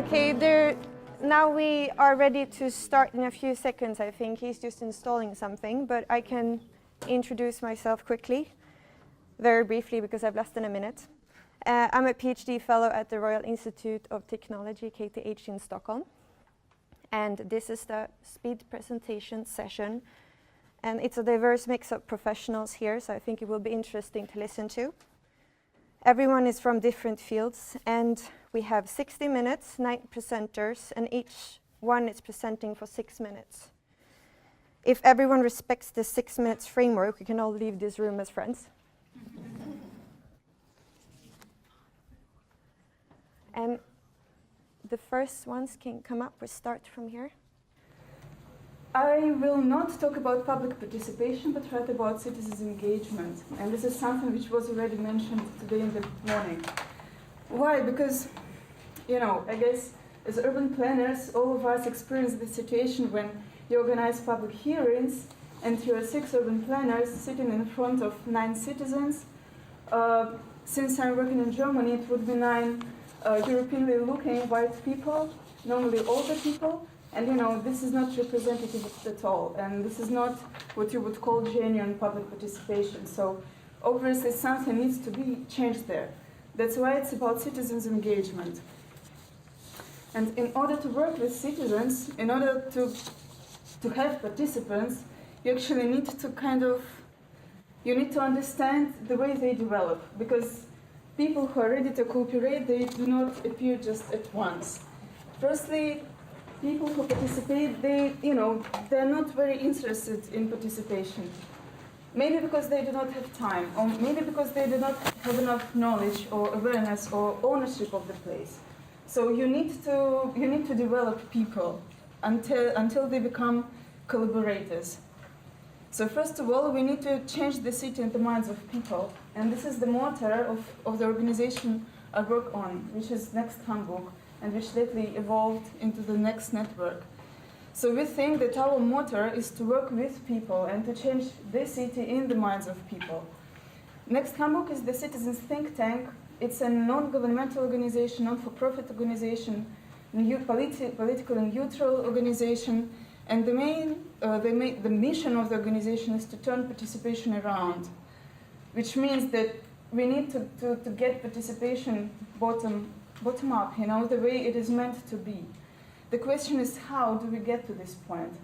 Okay, now we are ready to start in a few seconds, I think. He's just installing something, but I can introduce myself quickly, very briefly, because I've less than a minute. I'm a PhD fellow at the Royal Institute of Technology, KTH, in Stockholm. And this is the speed presentation session. And it's a diverse mix of professionals here, so I think it will be interesting to listen to. Everyone is from different fields, and we have 60 minutes, 9 presenters, and each one is presenting for 6 minutes. If everyone respects the 6 minutes framework, we can all leave this room as friends. And the first ones can come up. We'll start from here. I will not talk about public participation, but rather about citizens' engagement. And this is something which was already mentioned today in the morning. Why? Because, I guess as urban planners, all of us experience the situation when you organize public hearings and you are 6 urban planners sitting in front of 9 citizens. Since I'm working in Germany, it would be 9 Europeanly looking white people, normally older people. And this is not representative at all, and this is not what you would call genuine public participation. So obviously something needs to be changed there. That's why it's about citizens' engagement. And in order to work with citizens, in order to have participants, you actually need to you need to understand the way they develop, because people who are ready to cooperate, they do not appear just at once. Firstly, people who participate, they're not very interested in participation. Maybe because they do not have time, or maybe because they do not have enough knowledge or awareness or ownership of the place. So you need to develop people until they become collaborators. So first of all, we need to change the city in the minds of people, and this is the motto of the organization I work on, which is Next Hamburg, and which lately evolved into the Next Network. So we think that our motto is to work with people and to change the city in the minds of people. Next Hamburg is the citizens' think tank. It's a non-governmental organization, non-for-profit organization, political and neutral organization, and the mission of the organization is to turn participation around, which means that we need to get participation bottom up, the way it is meant to be. The question is, how do we get to this point?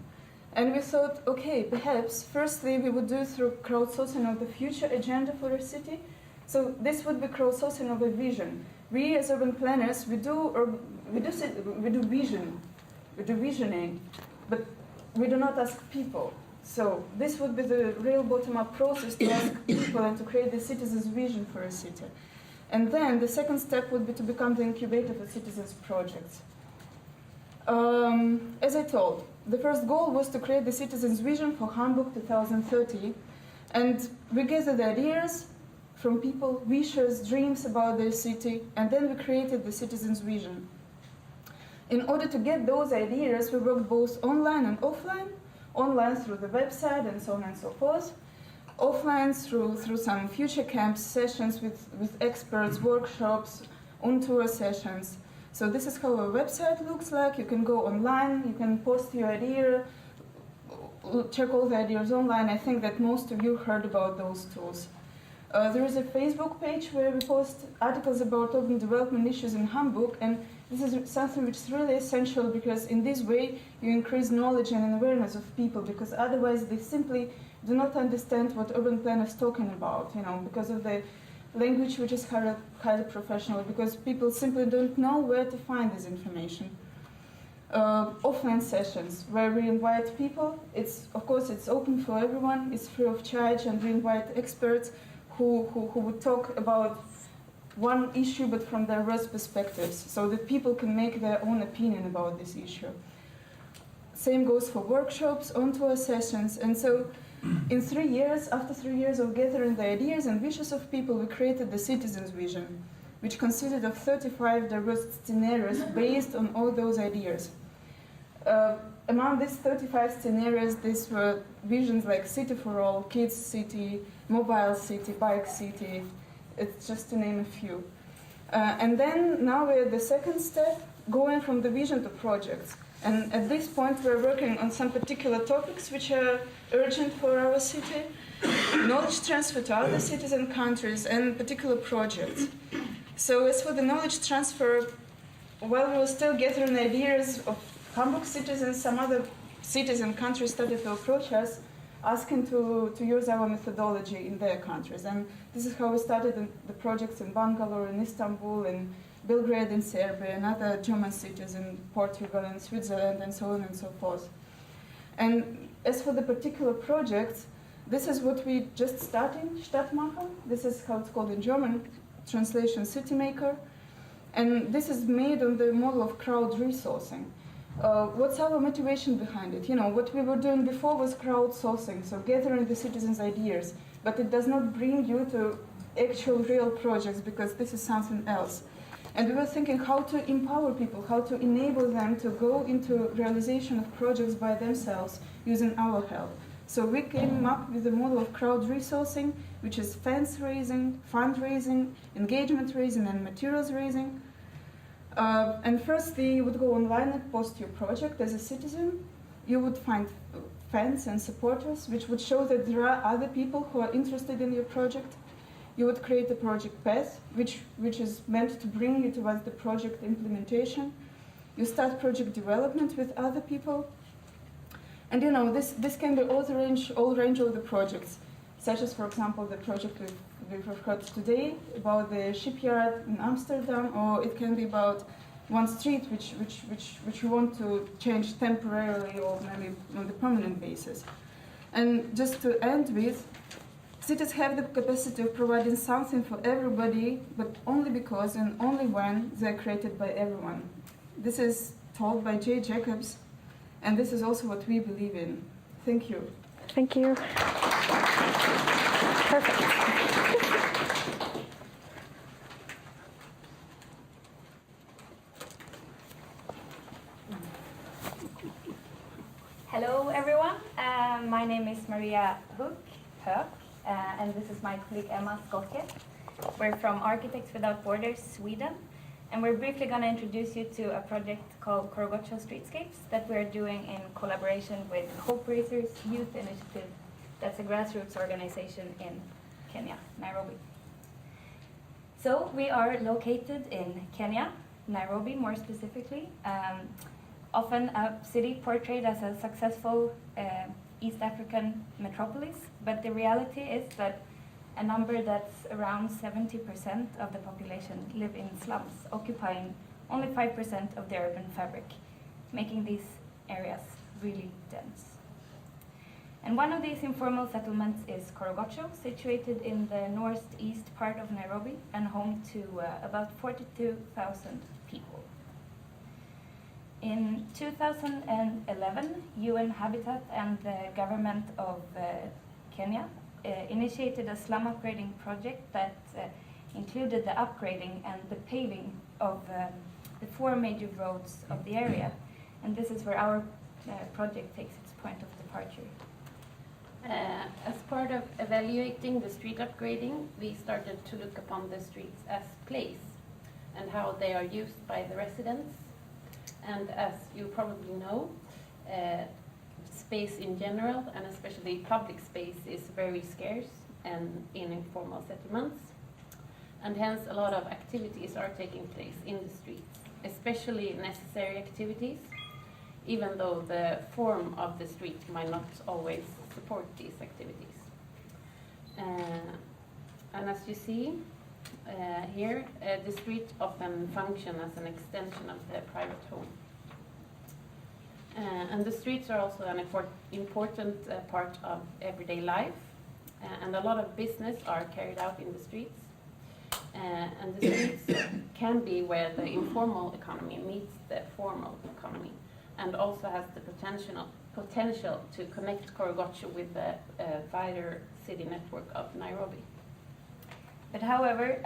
And we thought, okay, perhaps firstly we would do through crowdsourcing of the future agenda for a city. So this would be crowdsourcing of a vision. We as urban planners, we do visioning, but we do not ask people. So this would be the real bottom-up process, to ask people and to create the citizens' vision for a city. And then the second step would be to become the incubator for citizens' projects. As I told, the first goal was to create the citizens' vision for Hamburg 2030. And we gathered ideas from people, wishes, dreams about their city, and then we created the citizens' vision. In order to get those ideas, we worked both online and offline. Online through the website and so on and so forth. Offline through some future camps, sessions with experts, workshops, on-tour sessions. So this is how our website looks like. You can go online, you can post your idea, check all the ideas online. I think that most of you heard about those tools. There is a Facebook page where we post articles about urban development issues in Hamburg, and this is something which is really essential, because in this way you increase knowledge and awareness of people, because otherwise they simply do not understand what urban planners are talking about, because of the language which is highly professional, because people simply don't know where to find this information. Offline sessions where we invite people. Of course it's open for everyone, it's free of charge, and we invite experts who would talk about one issue but from diverse perspectives, so that people can make their own opinion about this issue. Same goes for workshops, on-tour sessions, and so in 3 years, after 3 years of gathering the ideas and wishes of people, we created the citizens' vision, which consisted of 35 diverse scenarios based on all those ideas. Among these 35 scenarios, these were visions like city for all, kids city, mobile city, bike city, it's just to name a few. And then now we're at the second step. going from the vision to projects. And at this point, we're working on some particular topics which are urgent for our city, knowledge transfer to other cities and countries, and particular projects. So as for the knowledge transfer, well, we will still gathering ideas of Hamburg cities, and some other cities and countries started to approach us, asking to use our methodology in their countries. And this is how we started the projects in Bangalore, in Istanbul, in Belgrade, in Serbia, and other German cities, in Portugal, and Switzerland, and so on and so forth. And as for the particular projects, this is what we just starting, Stadtmacher. This is how it's called in German, translation City Maker. And this is made on the model of crowd resourcing. What's our motivation behind it? You know, what we were doing before was crowdsourcing, so gathering the citizens' ideas, but it does not bring you to actual real projects, because this is something else. And we were thinking how to empower people, how to enable them to go into realization of projects by themselves using our help. So we came up with the model of crowd resourcing, which is funds raising, fundraising, engagement raising, and materials raising. And firstly, you would go online and post your project as a citizen. You would find fans and supporters, which would show that there are other people who are interested in your project. You would create a project path, which is meant to bring you towards the project implementation. You start project development with other people. And you know, this can be all range of the projects, such as, for example, the project we've heard today about the shipyard in Amsterdam, or it can be about one street which we want to change temporarily or maybe on the permanent basis. And just to end with, cities have the capacity of providing something for everybody, but only because and only when they're created by everyone. This is told by J. Jacobs, and this is also what we believe in. Thank you. Thank you. Perfect. Hello, everyone. My name is Maria Höök, and this is my colleague Emma Skokke. We're from Architects Without Borders, Sweden, and we're briefly going to introduce you to a project called Korogocho Streetscapes that we're doing in collaboration with Hope Raisers Youth Initiative. That's a grassroots organization in Kenya, Nairobi. So we are located in Kenya, Nairobi more specifically. Often a city portrayed as a successful East African metropolis, but the reality is that a number that's around 70% of the population live in slums, occupying only 5% of the urban fabric, making these areas really dense. And one of these informal settlements is Korogocho, situated in the northeast part of Nairobi and home to about 42,000 people. In 2011, UN Habitat and the government of Kenya initiated a slum upgrading project that included the upgrading and the paving of the 4 major roads of the area. And this is where our project takes its point of departure. As part of evaluating the street upgrading, we started to look upon the streets as place and how they are used by the residents. And as you probably know, space in general, and especially public space, is very scarce and in informal settlements. And hence a lot of activities are taking place in the streets, especially necessary activities, even though the form of the street might not always support these activities. And as you see here, the street often function as an extension of the private home. And the streets are also an important part of everyday life, and a lot of business are carried out in the streets. And the streets can be where the informal economy meets the formal economy, and also has the potential to connect Korogocho with the wider city network of Nairobi. But however,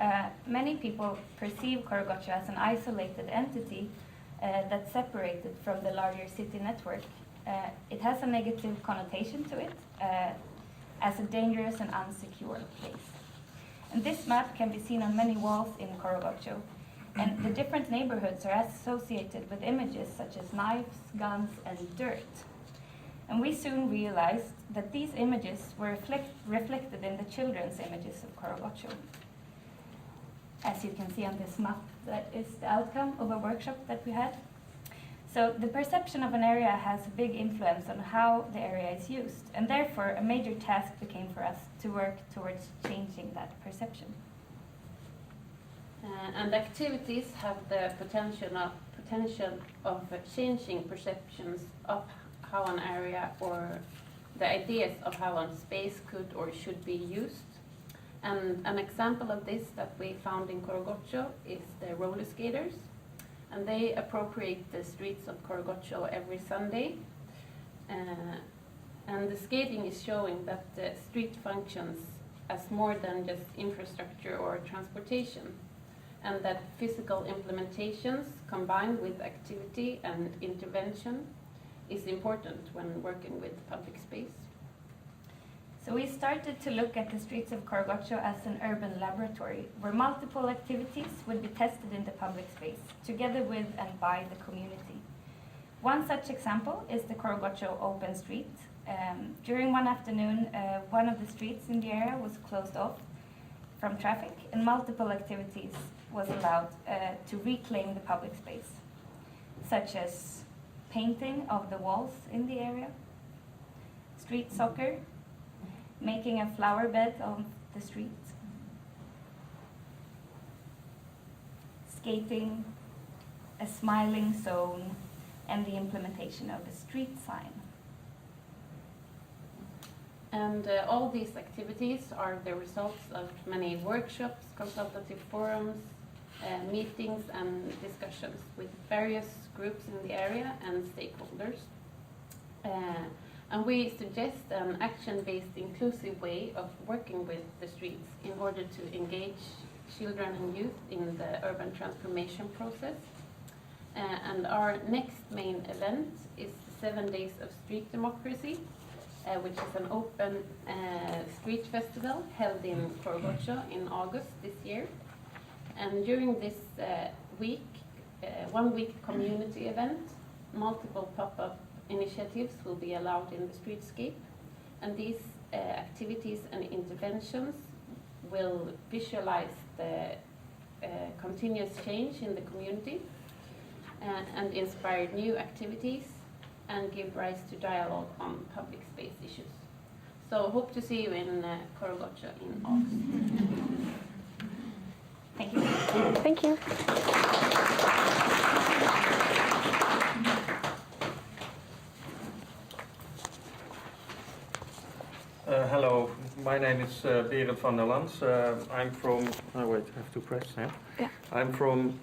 many people perceive Korogocho as an isolated entity that's separated from the larger city network. It has a negative connotation to it as a dangerous and unsecure place. And this map can be seen on many walls in Korogocho. And the different neighborhoods are associated with images such as knives, guns, and dirt. And we soon realized that these images were reflected in the children's images of Korogotcho. As you can see on this map, that is the outcome of a workshop that we had. So the perception of an area has a big influence on how the area is used, and therefore a major task became for us to work towards changing that perception. And activities have the potential of changing perceptions of how an area or the ideas of how a space could or should be used. And an example of this that we found in Korogotcho is the roller skaters. And they appropriate the streets of Korogotcho every Sunday. And the skating is showing that the street functions as more than just infrastructure or transportation, and that physical implementations combined with activity and intervention is important when working with public space. So we started to look at the streets of Korogotcho as an urban laboratory where multiple activities would be tested in the public space, together with and by the community. One such example is the Korogotcho Open Street. During one afternoon, one of the streets in the area was closed off from traffic, and multiple activities was allowed to reclaim the public space, such as painting of the walls in the area, street soccer, making a flower bed on the street, skating, a smiling zone, and the implementation of a street sign. And all these activities are the results of many workshops, consultative forums, meetings and discussions with various groups in the area and stakeholders. And we suggest an action-based inclusive way of working with the streets in order to engage children and youth in the urban transformation process. And our next main event is 7 Days of Street Democracy, which is an open street festival held in Korogotcho in August this year. And during this week, 1 week community event, multiple pop-up initiatives will be allowed in the streetscape, and these activities and interventions will visualize the continuous change in the community and inspire new activities and give rise to dialogue on public space issues. So hope to see you in Korogotcho in August. Thank you. Thank you. Hello, my name is Berend van der Lans. I'm from. Oh wait, I have to press. Yeah. I'm from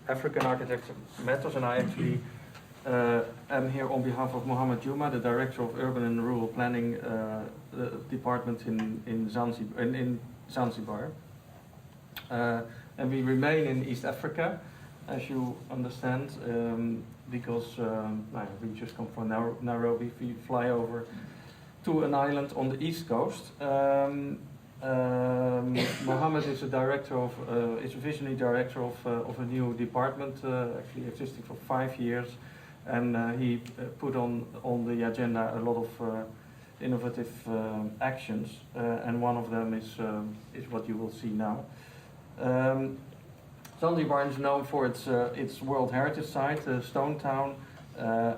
African Architecture Matters, and I actually am here on behalf of Mohammed Juma, the Director of Urban and Rural Planning Department in Zanzibar. And we remain in East Africa, as you understand, because we just come from Nairobi. We fly over to an island on the east coast. Mohammed is a director of, is a visionary director of a new department, actually existing for 5 years, and he put on the agenda a lot of innovative actions, and one of them is what you will see now. Zanzibar is known for its World Heritage Site, Stone Town,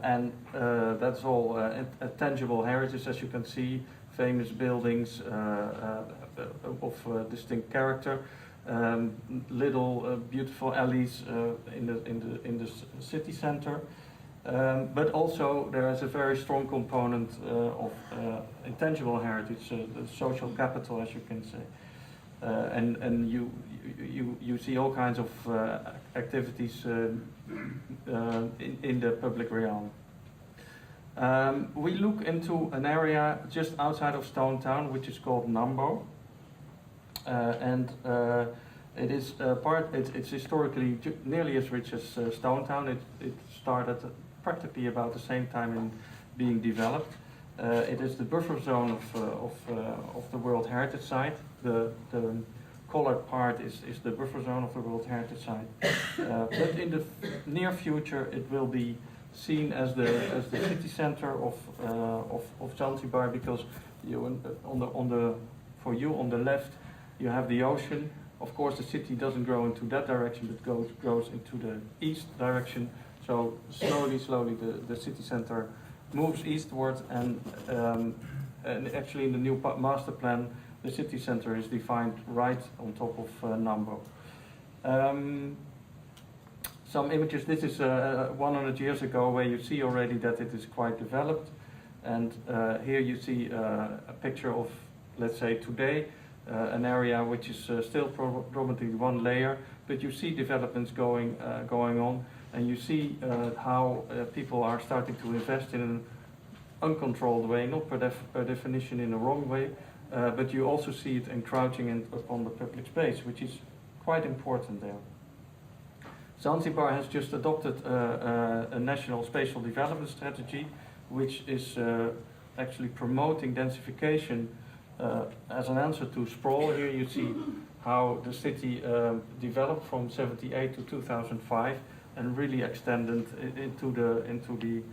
and that's all a tangible heritage, as you can see, famous buildings of distinct character, little beautiful alleys in the city center, but also there is a very strong component of intangible heritage, the social capital, as you can say. And you see all kinds of activities in the public realm. We look into an area just outside of Stone Town, which is called Nambo, and it is it's historically nearly as rich as Stone Town. It started practically about the same time in being developed. It is the buffer zone of the World Heritage Site. The colored part is the buffer zone of the World Heritage Site. But in the near future, it will be seen as the city center of Zanzibar, because for you on the left you have the ocean. Of course, the city doesn't grow into that direction, but grows into the east direction. So slowly, the city center moves eastward, and actually in the new master plan, the city center is defined right on top of Nambo. Some images. This is 100 years ago, where you see already that it is quite developed. And here you see a picture of, let's say, today, an area which is still predominantly one layer, but you see developments going on, and you see how people are starting to invest in an uncontrolled way, not per definition in a wrong way, but you also see it encroaching upon the public space, which is quite important there. Zanzibar has just adopted a national spatial development strategy, which is actually promoting densification as an answer to sprawl. Here you see how the city developed from 1978 to 2005 and really extended into the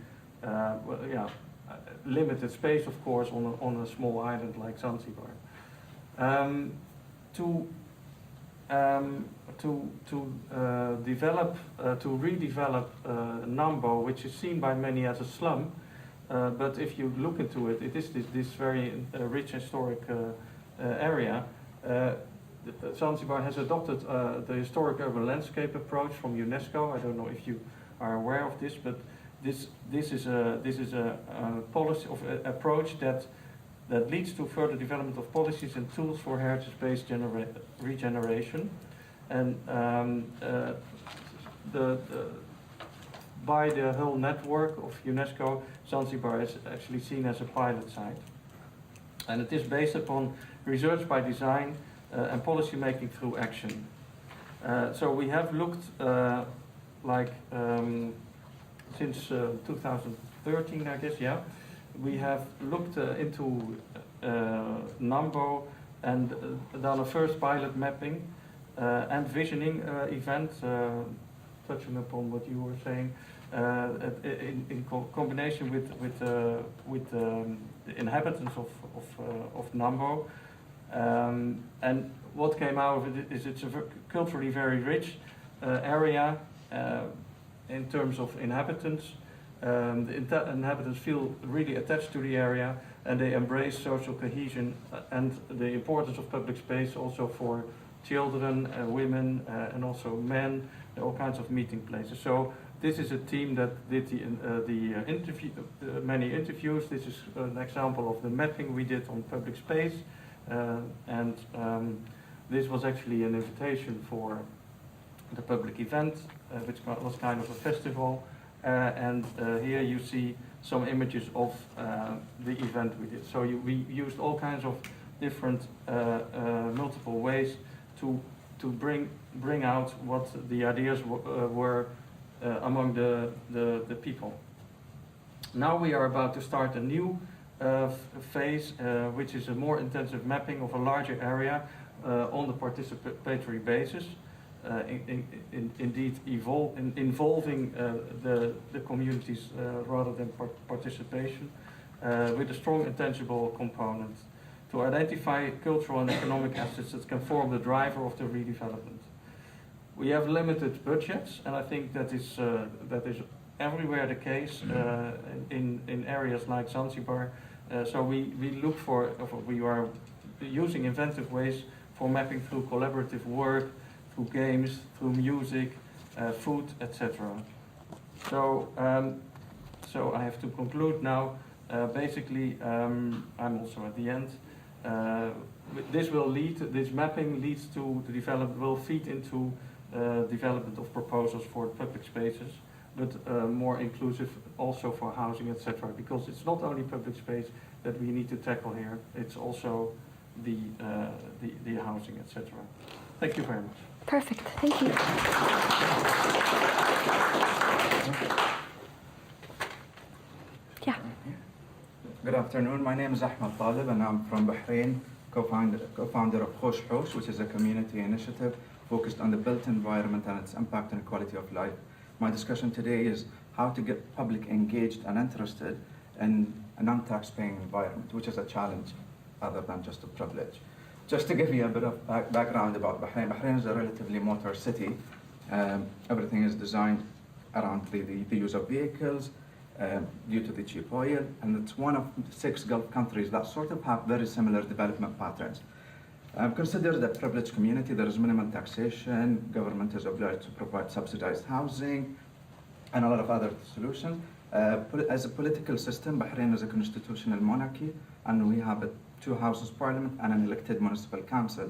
limited space, of course, on a small island like Zanzibar. To redevelop Nambo, which is seen by many as a slum, but if you look into it, it is this very rich historic area. Zanzibar has adopted the historic urban landscape approach from UNESCO. I don't know if you are aware of this, but this is a policy of approach that leads to further development of policies and tools for heritage-based regeneration. And by the whole network of UNESCO, Zanzibar is actually seen as a pilot site. And it is based upon research by design and policy making through action. So we have looked since 2013, I guess, yeah. We have looked into Nambo and done a first pilot mapping and visioning event, touching upon what you were saying, in combination with the inhabitants of Nambo. And what came out of it is it's a culturally very rich area in terms of inhabitants. The inhabitants feel really attached to the area, and they embrace social cohesion and the importance of public space also for children, women, and also men, all kinds of meeting places. So this is a team that did many interviews. This is an example of the mapping we did on public space, and this was actually an invitation for the public event, which was kind of a festival. And here you see some images of the event we did. So we used all kinds of different multiple ways to bring out what the ideas were among the people. Now we are about to start a new phase, which is a more intensive mapping of a larger area on the participatory basis. Indeed involving the communities rather than participation, with a strong intangible component to identify cultural and economic assets that can form the driver of the redevelopment. We have limited budgets, and I think that is everywhere the case in areas like Zanzibar. So we are using inventive ways for mapping through collaborative work, through games, through music, food, etc. So I have to conclude now. Basically, I'm also at the end. This mapping leads to the development, will feed into development of proposals for public spaces, but more inclusive also for housing, etc. Because it's not only public space that we need to tackle here; it's also the housing, etc. Thank you very much. Perfect, thank you. Yeah. Good afternoon. My name is Ahmed Talib, and I'm from Bahrain. co-founder of Hosh Hosh, which is a community initiative focused on the built environment and its impact on quality of life. My discussion today is how to get public engaged and interested in a non-tax-paying environment, which is a challenge other than just a privilege. Just to give you a bit of background about Bahrain, Bahrain is a relatively motor city. Everything is designed around the use of vehicles due to the cheap oil, and it's one of 6 Gulf countries that sort of have very similar development patterns. Considered a privileged community, there is minimal taxation, government is obliged to provide subsidized housing, and a lot of other solutions. As a political system, Bahrain is a constitutional monarchy, and we have 2 houses of parliament and an elected municipal council.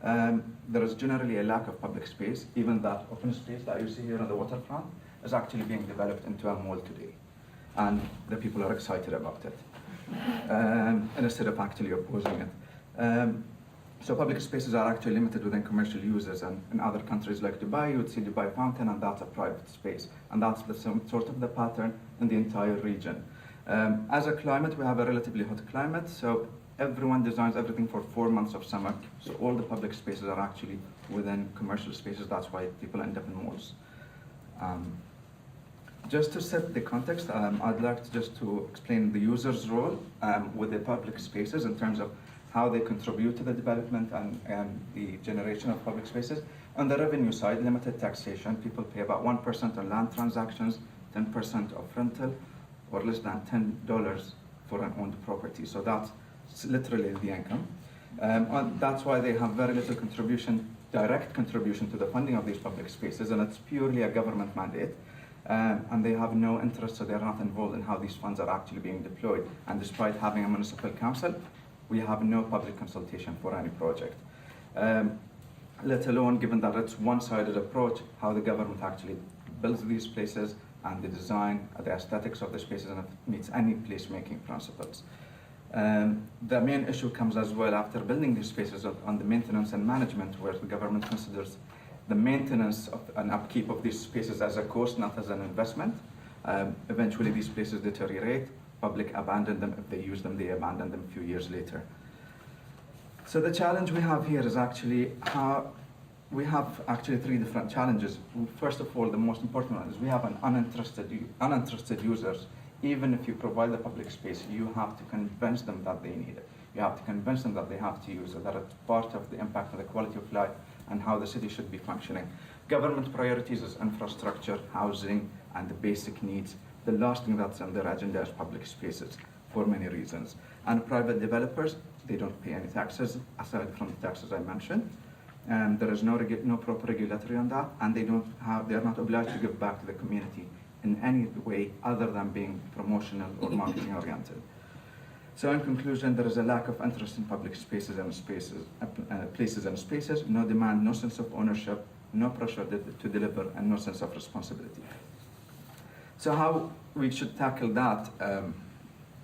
There is generally a lack of public space. Even that open space that you see here on the waterfront is actually being developed into a mall today, and the people are excited about it, instead of actually opposing it. So public spaces are actually limited within commercial uses, and in other countries like Dubai, you would see Dubai Fountain, and that's a private space, and that's the sort of the pattern in the entire region. As a climate, we have a relatively hot climate, so everyone designs everything for 4 months of summer, so all the public spaces are actually within commercial spaces. That's why people end up in malls. Just to set the context, I'd like to explain the user's role with the public spaces in terms of how they contribute to the development and the generation of public spaces. On the revenue side, limited taxation. People pay about 1% on land transactions, 10% of rental, or less than $10 for an owned property. So that's literally the income. And that's why they have very little direct contribution to the funding of these public spaces, and it's purely a government mandate. And they have no interest, so they're not involved in how these funds are actually being deployed. And despite having a municipal council, we have no public consultation for any project. Let alone, given that it's one-sided approach, how the government actually builds these places and the design, the aesthetics of the spaces, and if it meets any placemaking principles. The main issue comes as well after building these spaces on the maintenance and management, where the government considers the maintenance and upkeep of these spaces as a cost, not as an investment. Eventually these places deteriorate, public abandon them. If they use them, they abandon them a few years later. So the challenge we have here is actually we have 3 different challenges. First of all, the most important one is we have uninterested users. Even if you provide the public space, you have to convince them that they need it. You have to convince them that they have to use it, that it's part of the impact on the quality of life and how the city should be functioning. Government priorities is infrastructure, housing, and the basic needs. The last thing that's on their agenda is public spaces for many reasons. And private developers, they don't pay any taxes, aside from the taxes I mentioned. And there is no proper regulatory on that, and they are not obliged to give back to the community in any way other than being promotional or marketing oriented. So in conclusion, there is a lack of interest in public spaces and places and spaces, no demand, no sense of ownership, no pressure to deliver, and no sense of responsibility. So how we should tackle that,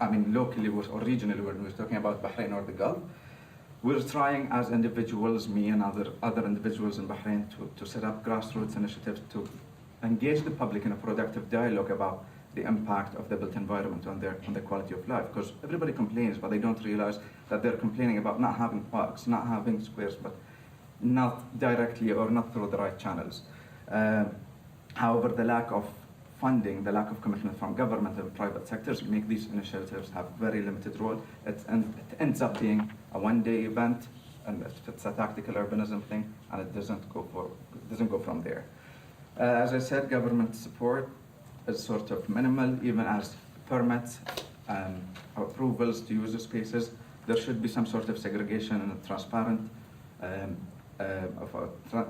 locally or regionally, when we're talking about Bahrain or the Gulf, we're trying as individuals, me and other individuals in Bahrain, to set up grassroots initiatives to engage the public in a productive dialogue about the impact of the built environment on the quality of life. Because everybody complains, but they don't realize that they're complaining about not having parks, not having squares, but not directly or not through the right channels. However, the lack of funding, the lack of commitment from government and private sectors make these initiatives have very limited role. It ends up being a one-day event, and it's a tactical urbanism thing, and it doesn't go from there. As I said, government support is sort of minimal, even as permits, approvals to use the spaces. There should be some sort of segregation and a transparent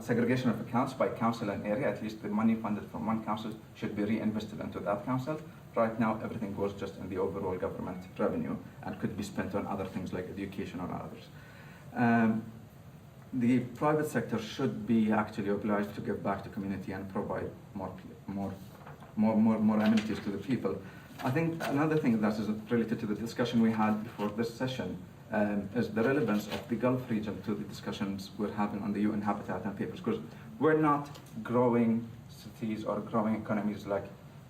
segregation of accounts by council and area. At least the money funded from one council should be reinvested into that council. Right now, everything goes just in the overall government revenue and could be spent on other things like education or others. The private sector should be actually obliged to give back to community and provide more amenities to the people. I think another thing that is related to the discussion we had before this session is the relevance of the Gulf region to the discussions we're having on the UN Habitat and Papers, because we're not growing cities or growing economies like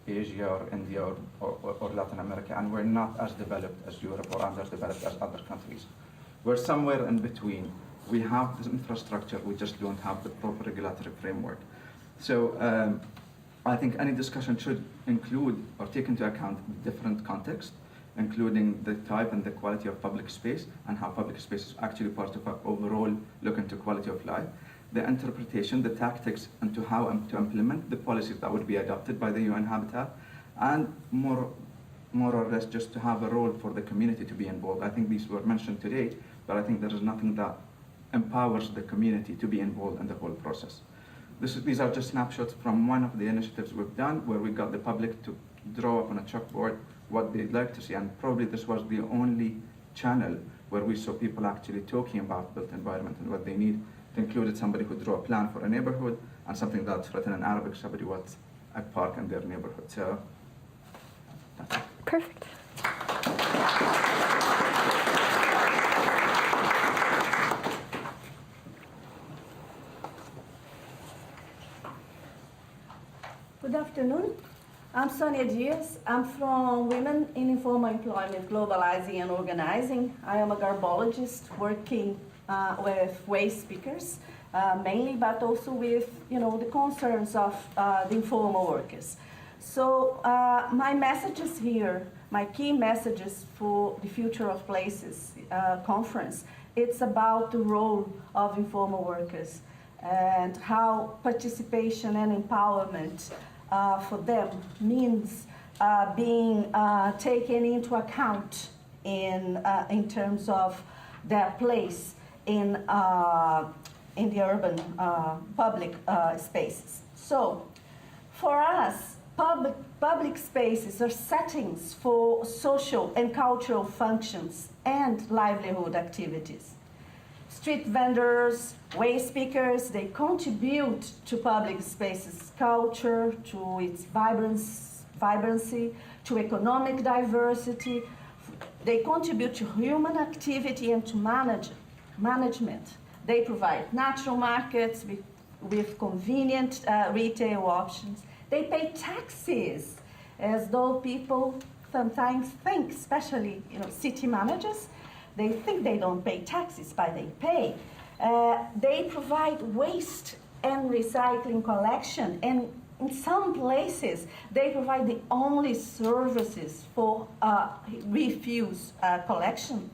Asia or India or Latin America, and we're not as developed as Europe or underdeveloped as other countries. We're somewhere in between. We have this infrastructure, we just don't have the proper regulatory framework. So I think any discussion should include or take into account different contexts, including the type and the quality of public space and how public space is actually part of our overall look into quality of life, the interpretation, the tactics into how to implement the policies that would be adopted by the UN Habitat, and more or less just to have a role for the community to be involved. I think these were mentioned today, but I think there is nothing that empowers the community to be involved in the whole process. These are just snapshots from one of the initiatives we've done where we got the public to draw up on a chalkboard what they'd like to see, and probably this was the only channel where we saw people actually talking about built environment and what they need. It included somebody who drew a plan for a neighborhood and something that's written in Arabic, somebody wants a park in their neighborhood. So that's it. Perfect. Good afternoon. I'm Sonia Diaz. I'm from Women in Informal Employment, Globalizing and Organizing. I am a garbologist working with waste speakers mainly, but also with the concerns of the informal workers. So my messages here, my key messages for the Future of Places conference, it's about the role of informal workers and how participation and empowerment for them means being taken into account in terms of their place in the urban public spaces. So for us, public spaces are settings for social and cultural functions and livelihood activities. Street vendors, waste speakers, they contribute to public spaces culture, to its vibrancy, to economic diversity. They contribute to human activity and to management. They provide natural markets with convenient retail options. They pay taxes, as though people sometimes think, especially city managers, they think they don't pay taxes, but they pay. They provide waste and recycling collection, and in some places, they provide the only services for refuse collection.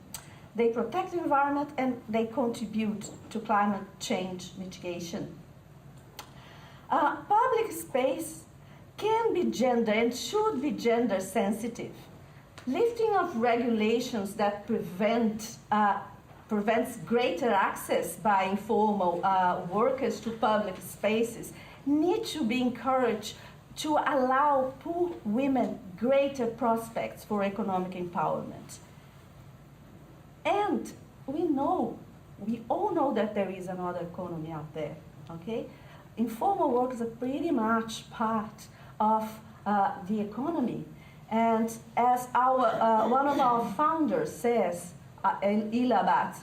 They protect the environment and they contribute to climate change mitigation. Public space can be gender and should be gender sensitive. Lifting of regulations that prevents greater access by informal workers to public spaces need to be encouraged to allow poor women greater prospects for economic empowerment. And we all know that there is another economy out there, okay? Informal work is a pretty much part of the economy. And as one of our founders says, in Ilabat,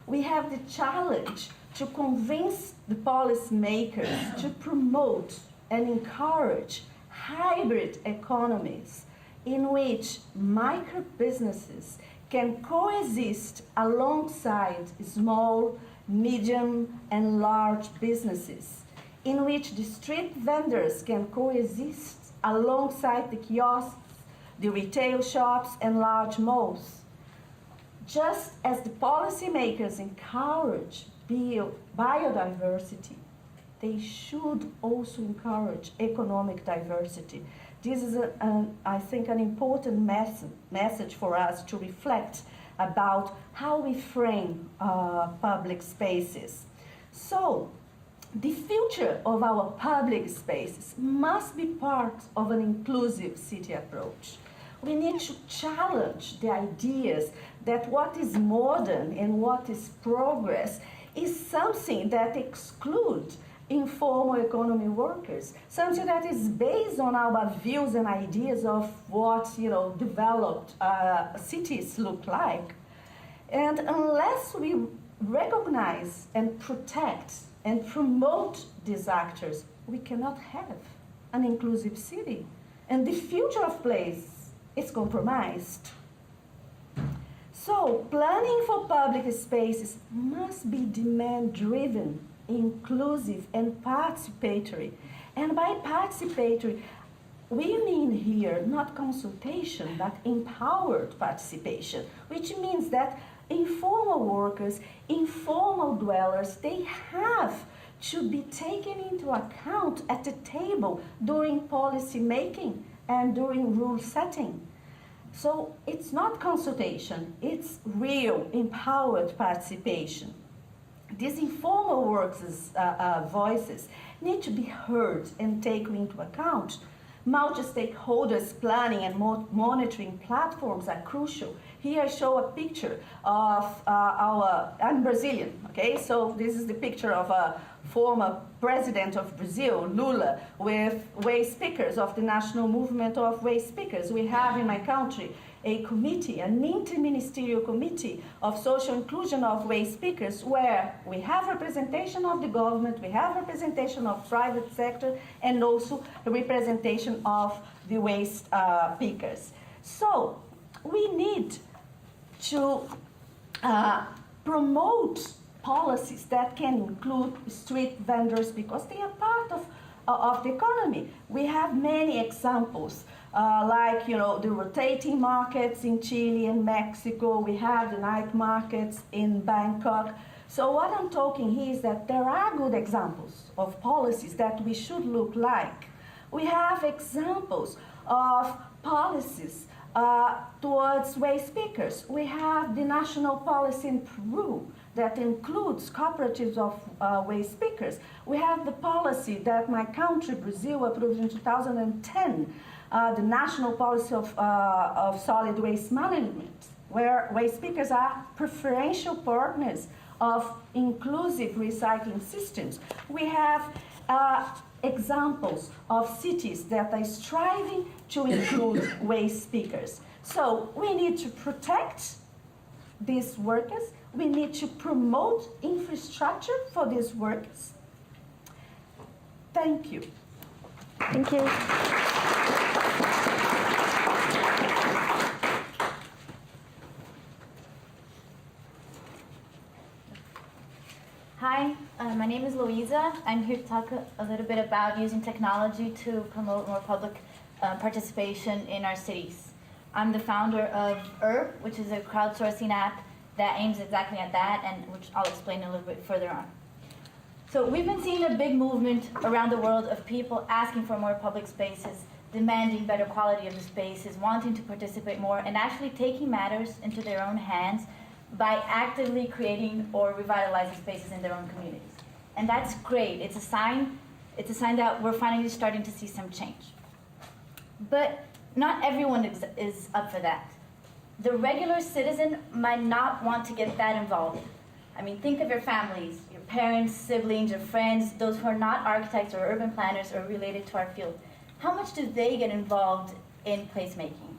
we have the challenge to convince the policymakers to promote and encourage hybrid economies in which micro businesses can coexist alongside small, medium, and large businesses, in which the street vendors can coexist alongside the kiosks, the retail shops, and large malls. Just as the policymakers encourage biodiversity, they should also encourage economic diversity. This is, I think, an important message for us to reflect about how we frame public spaces. So, the future of our public spaces must be part of an inclusive city approach. We need to challenge the ideas that what is modern and what is progress is something that excludes informal economy workers, something that is based on our views and ideas of what developed cities look like. And unless we recognize and protect and promote these actors, we cannot have an inclusive city. And the future of place is compromised. So, planning for public spaces must be demand-driven, inclusive, and participatory. And by participatory, we mean here not consultation, but empowered participation, which means that informal workers, informal dwellers, they have to be taken into account at the table during policy making and during rule setting. So it's not consultation, it's real empowered participation. These informal workers' voices need to be heard and taken into account. Multi-stakeholders planning and monitoring platforms are crucial. Here I show a picture of I'm Brazilian, okay? So this is the picture of a former president of Brazil, Lula, with waste speakers of the National Movement of Waste Speakers. We have in my country a committee, an interministerial committee of social inclusion of waste speakers, where we have representation of the government, we have representation of private sector, and also a representation of the waste pickers. So we need to promote policies that can include street vendors because they are part of the economy. We have many examples, like the rotating markets in Chile and Mexico. We have the night markets in Bangkok. So what I'm talking here is that there are good examples of policies that we should look like. We have examples of policies towards waste pickers. We have the national policy in Peru that includes cooperatives of waste pickers. We have the policy that my country, Brazil, approved in 2010, the national policy of solid waste management, where waste pickers are preferential partners of inclusive recycling systems. We have examples of cities that are striving to include waste pickers. So we need to protect these workers. We need to promote infrastructure for these workers. Thank you. Thank you. Hi, my name is Louisa. I'm here to talk a little bit about using technology to promote more public participation in our cities. I'm the founder of Herb, which is a crowdsourcing app that aims exactly at that, and which I'll explain a little bit further on. So we've been seeing a big movement around the world of people asking for more public spaces, demanding better quality of the spaces, wanting to participate more, and actually taking matters into their own hands by actively creating or revitalizing spaces in their own communities. And that's great. It's a sign that we're finally starting to see some change. But not everyone is up for that. The regular citizen might not want to get that involved. I mean, think of your families, your parents, siblings, your friends, those who are not architects or urban planners or related to our field. How much do they get involved in placemaking?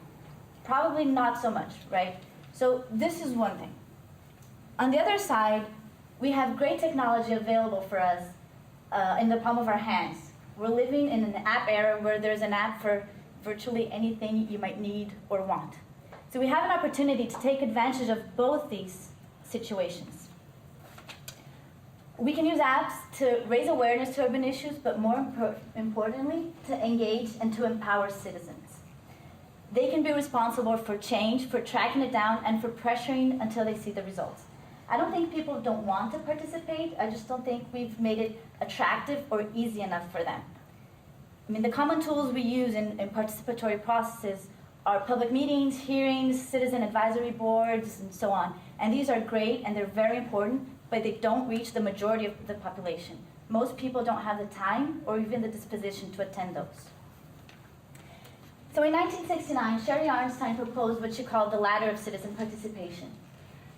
Probably not so much, right? So this is one thing. On the other side, we have great technology available for us in the palm of our hands. We're living in an app era where there's an app for virtually anything you might need or want. So we have an opportunity to take advantage of both these situations. We can use apps to raise awareness to urban issues, but more importantly, to engage and to empower citizens. They can be responsible for change, for tracking it down, and for pressuring until they see the results. I don't think people don't want to participate. I just don't think we've made it attractive or easy enough for them. I mean, the common tools we use in participatory processes are public meetings, hearings, citizen advisory boards, and so on. And these are great and they're very important, but they don't reach the majority of the population. Most people don't have the time or even the disposition to attend those. So in 1969, Sherry Arnstein proposed what she called the ladder of citizen participation,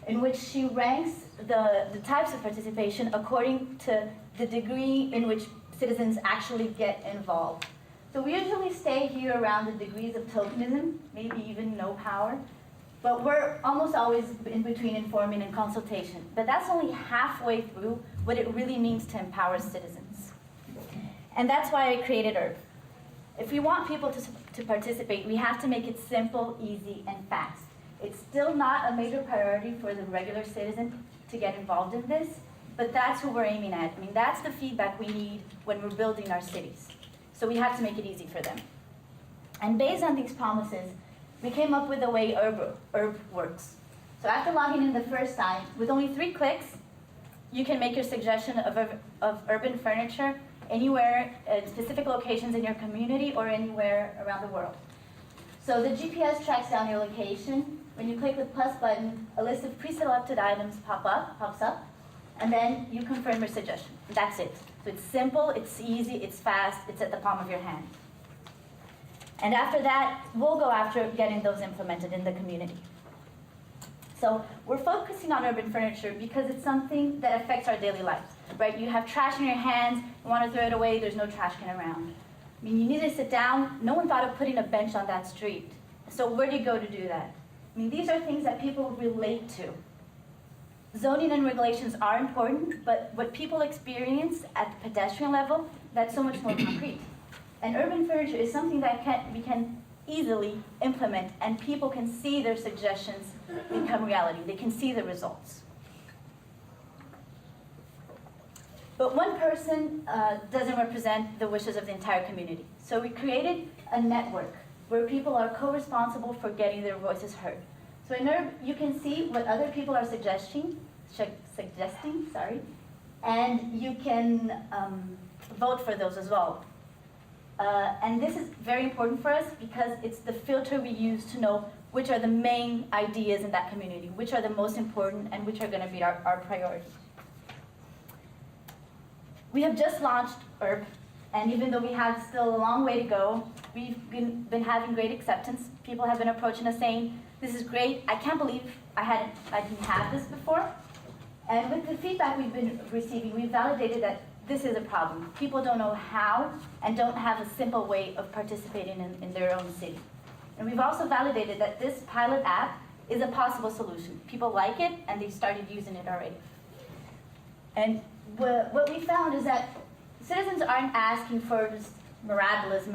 in which she ranks the types of participation according to the degree in which citizens actually get involved. So we usually stay here around the degrees of tokenism, maybe even no power, but we're almost always in between informing and consultation. But that's only halfway through what it really means to empower citizens. And that's why I created Herb. If we want people to participate, we have to make it simple, easy, and fast. It's still not a major priority for the regular citizen to get involved in this, but that's who we're aiming at. I mean, that's the feedback we need when we're building our cities. So we have to make it easy for them. And based on these promises, we came up with the way Urb works. So after logging in the first time, with only 3 clicks, you can make your suggestion of urban furniture anywhere at specific locations in your community or anywhere around the world. So the GPS tracks down your location. When you click the plus button, a list of pre-selected items pops up, and then you confirm your suggestion. That's it. So it's simple, it's easy, it's fast, it's at the palm of your hand. And after that, we'll go after getting those implemented in the community. So we're focusing on urban furniture because it's something that affects our daily life, right? You have trash in your hands, you want to throw it away, there's no trash can around. I mean, you need to sit down. No one thought of putting a bench on that street. So where do you go to do that? I mean, these are things that people relate to. Zoning and regulations are important, but what people experience at the pedestrian level, that's so much more concrete. And urban furniture is something that we can easily implement, and people can see their suggestions become reality. They can see the results. But one person doesn't represent the wishes of the entire community. So we created a network where people are co-responsible for getting their voices heard. So in Urb, you can see what other people are suggesting, and you can vote for those as well. And this is very important for us because it's the filter we use to know which are the main ideas in that community, which are the most important, and which are going to be our priority. We have just launched Urb, and even though we have still a long way to go, we've been having great acceptance. People have been approaching us saying, "This is great. I can't believe I didn't have this before." And with the feedback we've been receiving, we've validated that this is a problem. People don't know how and don't have a simple way of participating in their own city. And we've also validated that this pilot app is a possible solution. People like it, and they've started using it already. And what we found is that citizens aren't asking for just miraculous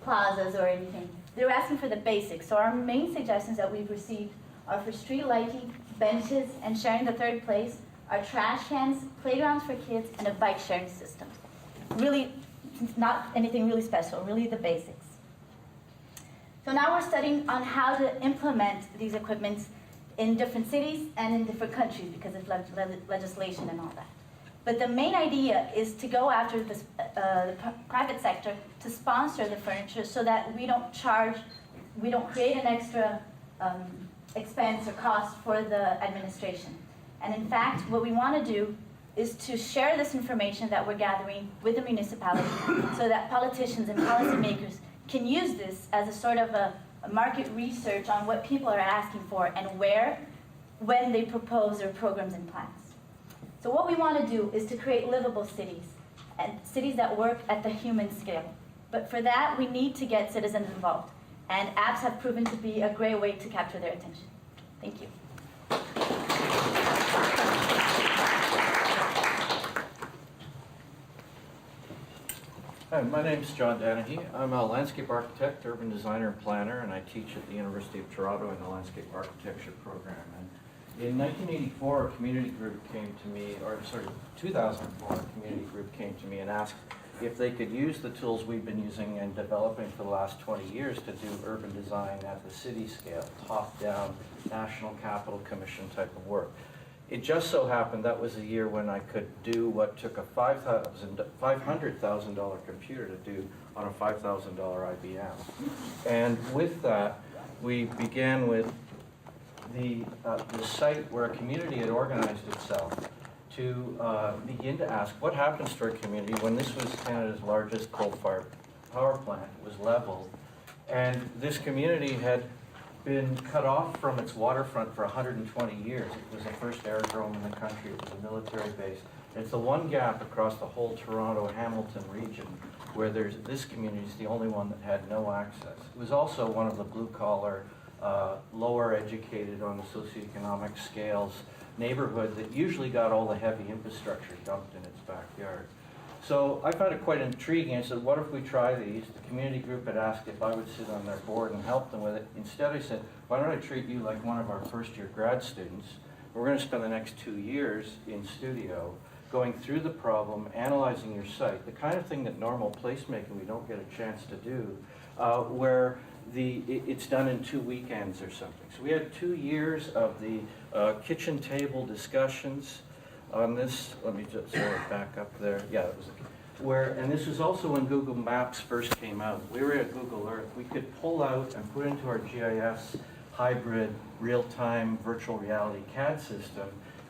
plazas or anything. They're asking for the basics. So our main suggestions that we've received are for street lighting, benches, and sharing the third place, are trash cans, playgrounds for kids, and a bike sharing system. Really, not anything really special, really the basics. So now we're studying on how to implement these equipments in different cities and in different countries because of legislation and all that. But the main idea is to go after the private sector to sponsor the furniture so that we don't create an extra expense or cost for the administration. And in fact, what we want to do is to share this information that we're gathering with the municipality so that politicians and policymakers can use this as a sort of a market research on what people are asking for and when they propose their programs and plans. So what we want to do is to create livable cities, and cities that work at the human scale. But for that, we need to get citizens involved. And apps have proven to be a great way to capture their attention. Thank you. Hi, my name's John Danahy. I'm a landscape architect, urban designer, and planner, and I teach at the University of Toronto in the landscape architecture program. And in 1984, a community group came to me, 2004, a community group came to me and asked if they could use the tools we've been using and developing for the last 20 years to do urban design at the city scale, top-down, National Capital Commission type of work. It just so happened that was a year when I could do what took a $500,000 computer to do on a $5,000 IBM. And with that, we began with the site where a community had organized itself to begin to ask what happens to our community when this was Canada's largest coal-fired power plant. It was leveled, and this community had been cut off from its waterfront for 120 years. It was the first aerodrome in the country. It was a military base. And it's the one gap across the whole Toronto-Hamilton region where this community is the only one that had no access. It was also one of the blue-collar, lower educated on the socioeconomic scales neighborhood that usually got all the heavy infrastructure dumped in its backyard. So I found it quite intriguing. I said, what if we try these? The community group had asked if I would sit on their board and help them with it. Instead, I said, why don't I treat you like one of our first-year grad students? We're going to spend the next 2 years in studio going through the problem, analyzing your site, the kind of thing that normal placemaking we don't get a chance to do, where it's done in 2 weekends or something. So we had 2 years of the kitchen table discussions on this. Let me just back up there. Yeah, it was and this was also when Google Maps first came out. We were at Google Earth. We could pull out and put into our GIS hybrid real-time virtual reality CAD system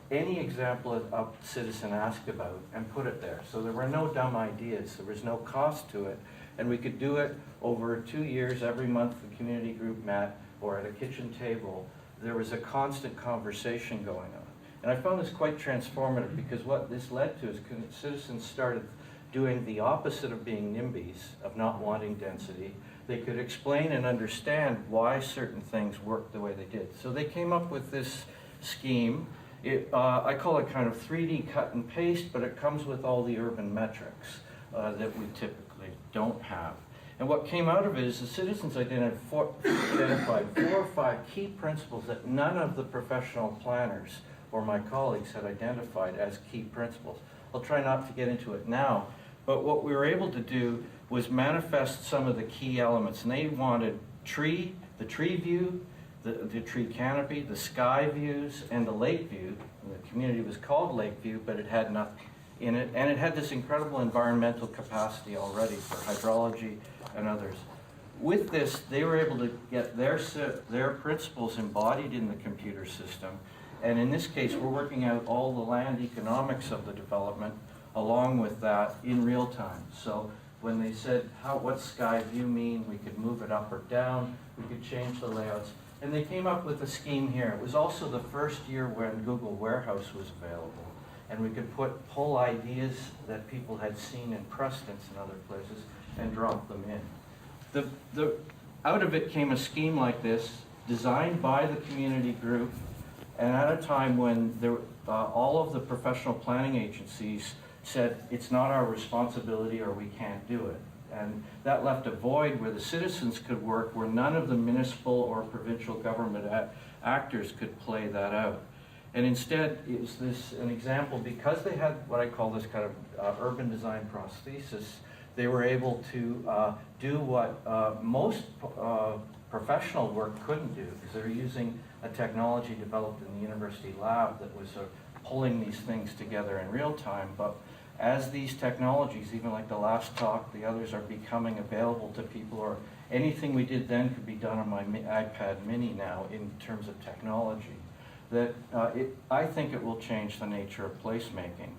any example a citizen asked about and put it there. So there were no dumb ideas. There was no cost to it. And we could do it over 2 years. Every month the community group met, or at a kitchen table. There was a constant conversation going on. And I found this quite transformative, because what this led to is citizens started doing the opposite of being NIMBYs, of not wanting density. They could explain and understand why certain things worked the way they did. So they came up with this scheme. I call it kind of 3D cut and paste, but it comes with all the urban metrics that we typically don't have. And what came out of it is the citizens identified 4 or 5 key principles that none of the professional planners or my colleagues had identified as key principles. I'll try not to get into it now, but what we were able to do was manifest some of the key elements. And they wanted the tree view, the tree canopy, the sky views, and the lake view. The community was called Lakeview, but it had nothing in it. And it had this incredible environmental capacity already for hydrology and others. With this, they were able to get their principles embodied in the computer system. And in this case, we're working out all the land economics of the development along with that in real time. So when they said, what's sky view mean? We could move it up or down. We could change the layouts. And they came up with a scheme here. It was also the first year when Google Warehouse was available. And we could pull ideas that people had seen in Preston's and other places and drop them in. Out of it came a scheme like this, designed by the community group, and at a time when all of the professional planning agencies said it's not our responsibility or we can't do it. And that left a void where the citizens could work, where none of the municipal or provincial government actors could play that out. And instead, is this an example, because they had what I call this kind of urban design prosthesis, they were able to do what most professional work couldn't do, because they were using a technology developed in the university lab that was pulling these things together in real time. But as these technologies, even like the last talk, the others are becoming available to people, or anything we did then could be done on my iPad mini now in terms of technology, that I think it will change the nature of placemaking.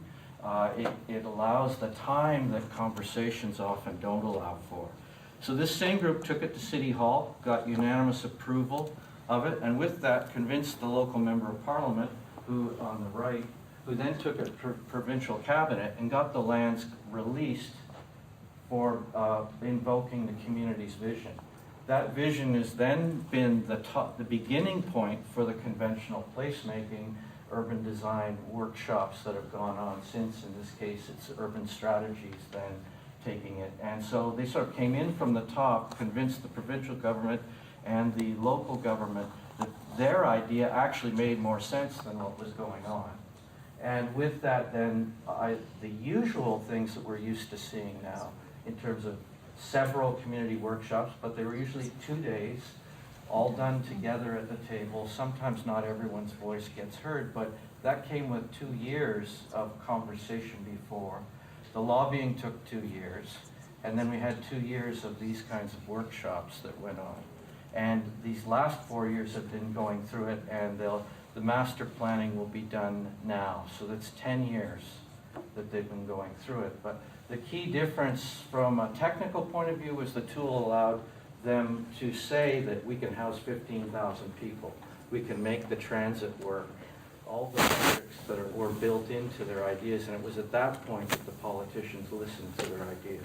It allows the time that conversations often don't allow for. So this same group took it to City Hall, got unanimous approval of it, and with that convinced the local member of parliament, who on the right, who then took it to provincial cabinet and got the lands released for invoking the community's vision. That vision has then been the beginning point for the conventional placemaking urban design workshops that have gone on since. In this case, it's urban strategies then taking it. And so they sort of came in from the top, convinced the provincial government and the local government that their idea actually made more sense than what was going on. And with that, then, the usual things that we're used to seeing now in terms of several community workshops, but they were usually 2 days, all done together at the table. Sometimes not everyone's voice gets heard, but that came with 2 years of conversation before. The lobbying took 2 years, and then we had 2 years of these kinds of workshops that went on. And these last 4 years have been going through it, and the master planning will be done now. So that's 10 years that they've been going through it. But the key difference from a technical point of view was the tool allowed them to say that we can house 15,000 people. We can make the transit work. All the metrics that were built into their ideas, and it was at that point that the politicians listened to their ideas,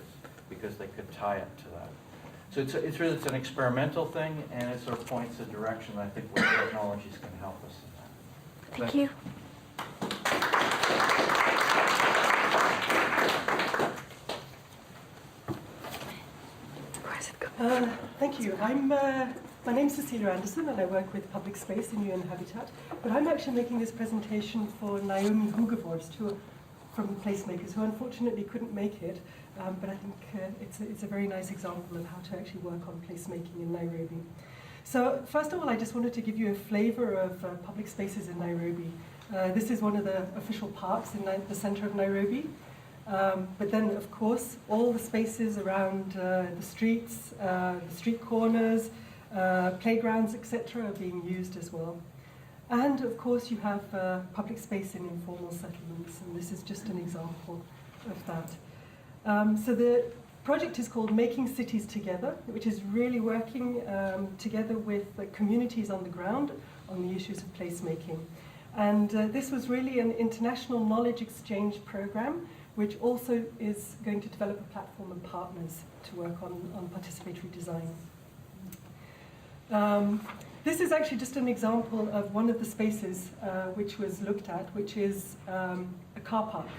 because they could tie it to that. So it's really an experimental thing, and it sort of points a direction, I think, where technologies can help us in that. Thank you. thank you. My name's Cecilia Anderson and I work with Public Space in UN Habitat, but I'm actually making this presentation for Naomi Hugevorst, from Placemakers, who unfortunately couldn't make it, but I think it's a very nice example of how to actually work on placemaking in Nairobi. So first of all, I just wanted to give you a flavor of public spaces in Nairobi. This is one of the official parks in the center of Nairobi. But then, of course, all the spaces around the streets, the street corners, playgrounds, etc. are being used as well. And, of course, you have public space in informal settlements, and this is just an example of that. So the project is called Making Cities Together, which is really working together with the communities on the ground on the issues of placemaking. And this was really an international knowledge exchange program, which also is going to develop a platform of partners to work on participatory design. This is actually just an example of one of the spaces which was looked at, which is a car park,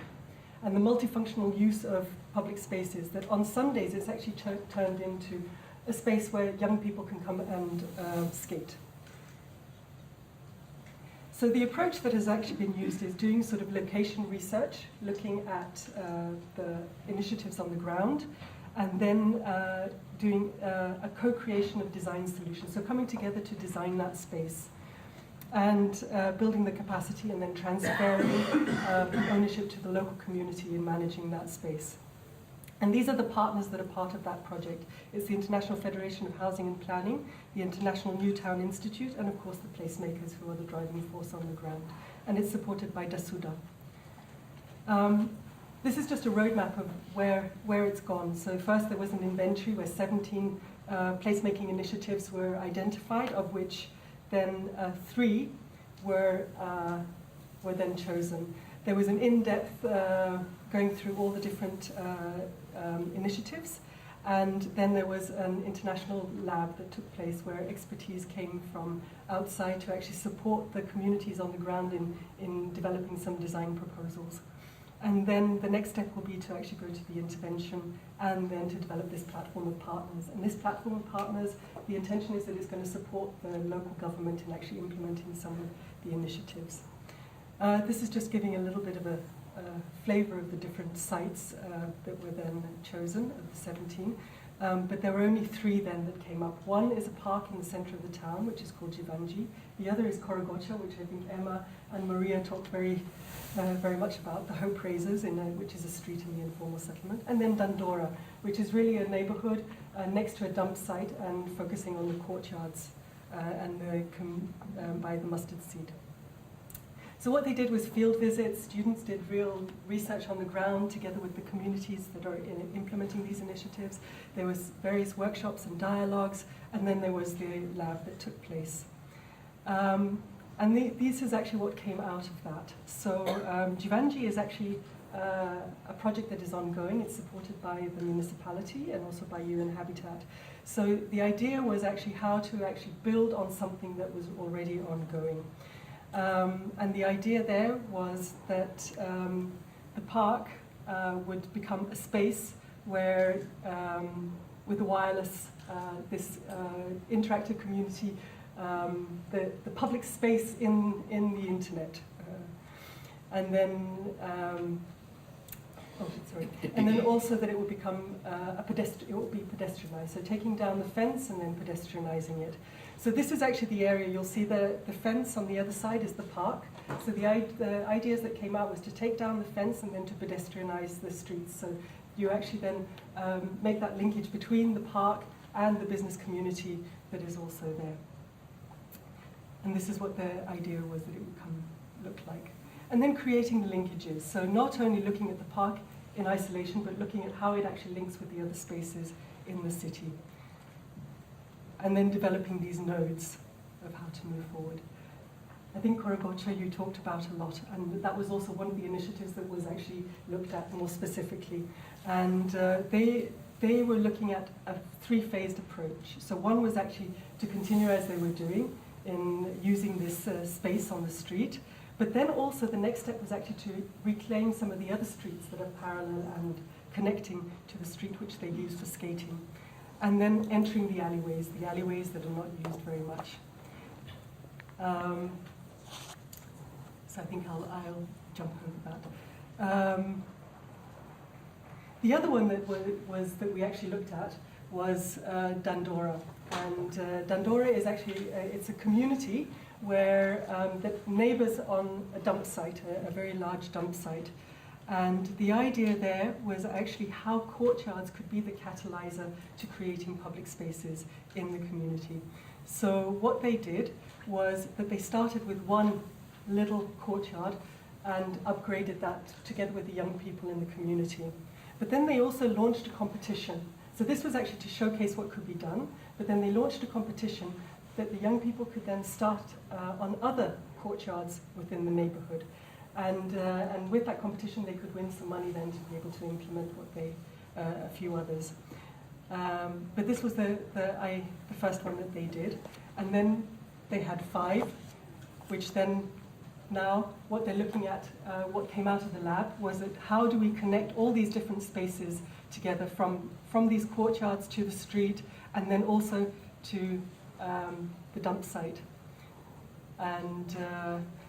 and the multifunctional use of public spaces, that on Sundays it's actually turned into a space where young people can come and skate. So the approach that has actually been used is doing sort of location research, looking at the initiatives on the ground, and then doing a co-creation of design solutions. So coming together to design that space and building the capacity and then transferring ownership to the local community in managing that space. And these are the partners that are part of that project. It's the International Federation of Housing and Planning, the International Newtown Institute, and of course the Placemakers, who are the driving force on the ground. And it's supported by Dasuda. This is just a roadmap of where it's gone. So first there was an inventory where 17 placemaking initiatives were identified, of which then 3 were then chosen. There was an in-depth going through all the different initiatives, and then there was an international lab that took place where expertise came from outside to actually support the communities on the ground in developing some design proposals. And then the next step will be to actually go to the intervention and then to develop this platform of partners. And this platform of partners, the intention is that it's going to support the local government in actually implementing some of the initiatives. This is just giving a little bit of a flavor of the different sites that were then chosen of the 17. But there were only 3 then that came up. One is a park in the center of the town, which is called Jivanji. The other is Korogocha, which I think Emma and Maria talked very much about, the Hope Raisers, which is a street in the informal settlement. And then Dandora, which is really a neighborhood next to a dump site and focusing on the courtyards by the mustard seed. So what they did was field visits. Students did real research on the ground together with the communities that are implementing these initiatives. There was various workshops and dialogues, and then there was the lab that took place. This is actually what came out of that. So Jivanji is actually a project that is ongoing. It's supported by the municipality and also by UN Habitat. So the idea was actually how to actually build on something that was already ongoing. And the idea there was that the park would become a space where, with the wireless, this interactive community, the public space in the internet, and then and then also that it would become it would be pedestrianized. So taking down the fence and then pedestrianizing it. So this is actually the area. You'll see the fence on the other side is the park. So the ideas that came out was to take down the fence and then to pedestrianize the streets. So you actually then make that linkage between the park and the business community that is also there. And this is what the idea was, that it would look like. And then creating the linkages. So not only looking at the park in isolation, but looking at how it actually links with the other spaces in the city. And then developing these nodes of how to move forward. I think Korogocha you talked about a lot, and that was also one of the initiatives that was actually looked at more specifically. And they were looking at a 3-phased approach. So one was actually to continue as they were doing in using this space on the street. But then also the next step was actually to reclaim some of the other streets that are parallel and connecting to the street which they use for skating. and then entering the alleyways that are not used very much. So I think I'll jump over that. The other one that that we actually looked at was Dandora, and Dandora is actually it's a community where the neighbours on a dump site, a very large dump site, and the idea there was actually how courtyards could be the catalyzer to creating public spaces in the community. So what they did was that they started with one little courtyard and upgraded that together with the young people in the community. But then they also launched a competition. So this was actually to showcase what could be done, but then they launched a competition that the young people could then start on other courtyards within the neighborhood. And with that competition, they could win some money then to be able to implement what a few others. But this was the first one that they did. And then they had 5, which then now what they're looking at, what came out of the lab, was that how do we connect all these different spaces together from these courtyards to the street, and then also to the dump site. And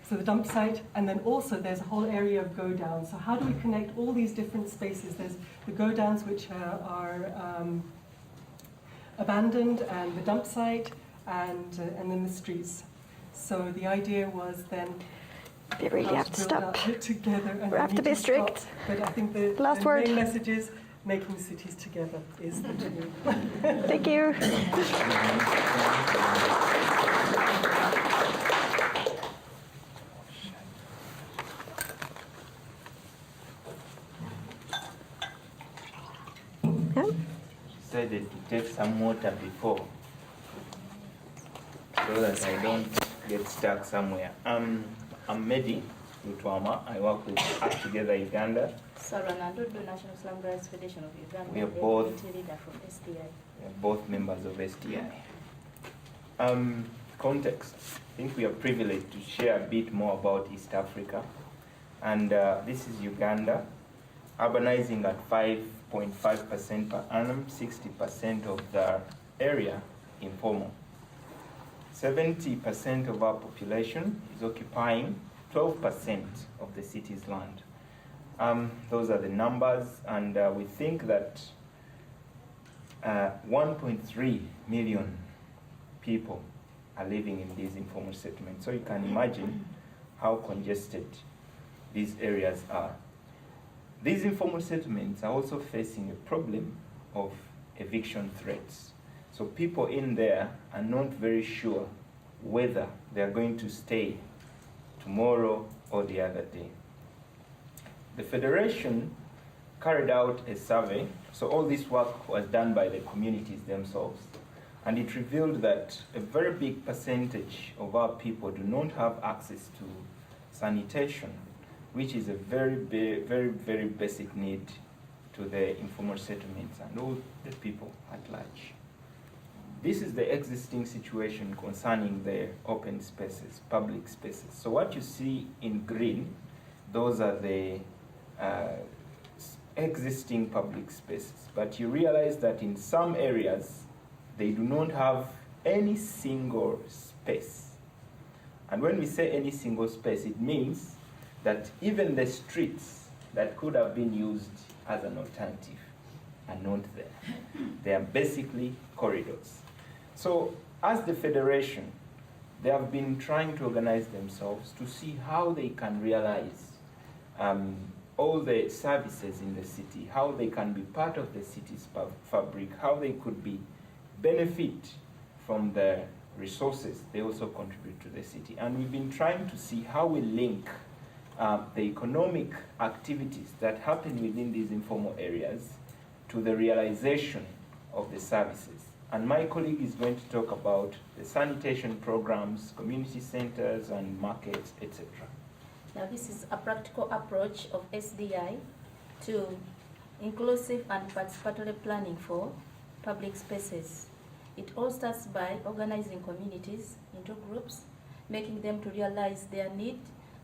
so the dump site, and then also there's a whole area of go-downs. So how do we connect all these different spaces? There's the go-downs which are abandoned, and the dump site, and then the streets. So the idea was then We really have to stop. Together, and We have to be strict. But I think the Last word. main message is making cities together is the dream. Thank you. Decided to take some water before, so that I don't get stuck somewhere. I'm Medi Lutwama. I work with Act Together Uganda. Saranando, the National Slum Rights Federation of Uganda. We are both leader from STI. We are both members of STI. Context. I think we are privileged to share a bit more about East Africa. And this is Uganda, urbanizing at 5.5% per annum, 60% of the area informal. 70% of our population is occupying 12% of the city's land. Those are the numbers, and we think that 1.3 million people are living in these informal settlements. So you can imagine how congested these areas are. These informal settlements are also facing a problem of eviction threats. So people in there are not very sure whether they are going to stay tomorrow or the other day. The Federation carried out a survey, so all this work was done by the communities themselves, and it revealed that a very big percentage of our people do not have access to sanitation, which is a very, very basic need to the informal settlements and all the people at large. This is the existing situation concerning the open spaces, public spaces. So what you see in green, those are the existing public spaces. But you realize that in some areas, they do not have any single space. And when we say any single space, it means that even the streets that could have been used as an alternative are not there. They are basically corridors. So as the Federation, they have been trying to organize themselves to see how they can realize all the services in the city, how they can be part of the city's fabric, how they could benefit from the resources they also contribute to the city. And we've been trying to see how we link the economic activities that happen within these informal areas to the realization of the services. And my colleague is going to talk about the sanitation programs, community centers, and markets, etc. Now, this is a practical approach of SDI to inclusive and participatory planning for public spaces. It all starts by organizing communities into groups, making them to realize their need,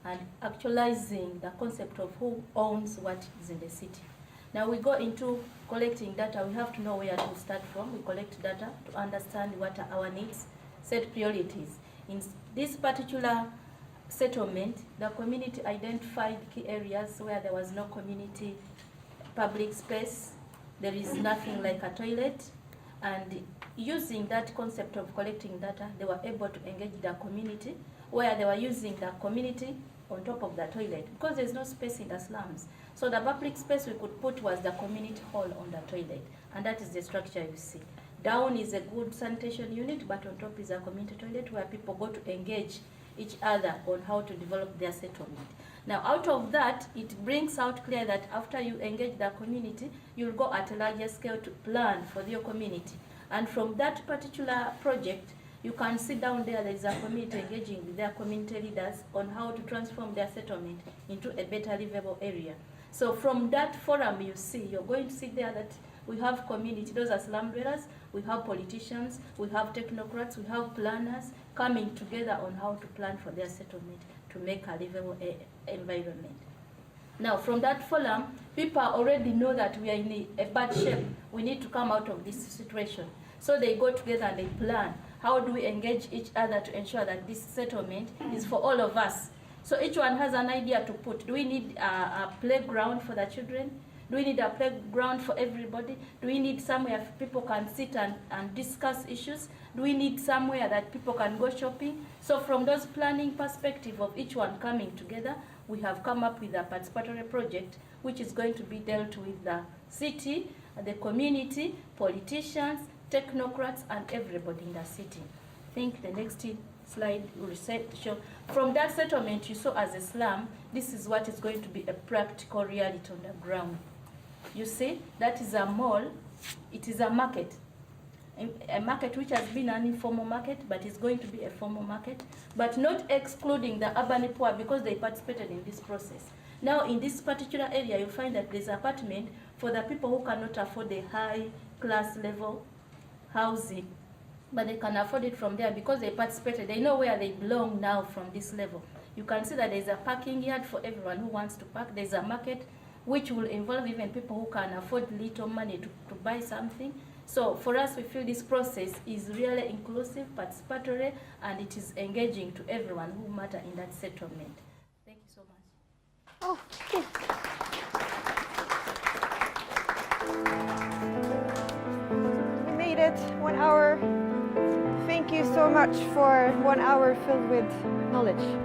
and actualizing the concept of who owns what is in the city. Now we go into collecting data. We have to know where to start from. We collect data to understand what are our needs, set priorities. In this particular settlement, the community identified key areas where there was no community public space. There is nothing like a toilet. And using that concept of collecting data, they were able to engage the community, where they were using the community on top of the toilet, because there's no space in the slums. So the public space we could put was the community hall on the toilet, and that is the structure you see. Down is a good sanitation unit, but on top is a community toilet where people go to engage each other on how to develop their settlement. Now, out of that, it brings out clear that after you engage the community, you'll go at a larger scale to plan for your community. And from that particular project, you can see down there is a community engaging with their community leaders on how to transform their settlement into a better livable area. So from that forum you see, you're going to see there that we have community, those are slum dwellers, we have politicians, we have technocrats, we have planners coming together on how to plan for their settlement to make a livable environment. Now from that forum, people already know that we are in a bad shape. We need to come out of this situation. So they go together and they plan. How do we engage each other to ensure that this settlement is for all of us? So each one has an idea to put. Do we need a playground for the children? Do we need a playground for everybody? Do we need somewhere people can sit and discuss issues? Do we need somewhere that people can go shopping? So from those planning perspective of each one coming together, we have come up with a participatory project which is going to be dealt with the city, the community, politicians, technocrats, and everybody in the city. I think the next slide will show. From that settlement you saw as a slum, this is what is going to be a practical reality on the ground. You see, that is a mall, it is a market which has been an informal market, but is going to be a formal market, but not excluding the urban poor because they participated in this process. Now in this particular area, you find that there's apartment for the people who cannot afford the high class level housing, but they can afford it from there because they participated. They know where they belong now from this level. You can see that there's a parking yard for everyone who wants to park. There's a market which will involve even people who can afford little money to buy something. So for us, we feel this process is really inclusive, participatory, and it is engaging to everyone who matter in that settlement. Thank you so much. Oh, thank you. We made it 1 hour. Thank you so much for 1 hour filled with knowledge.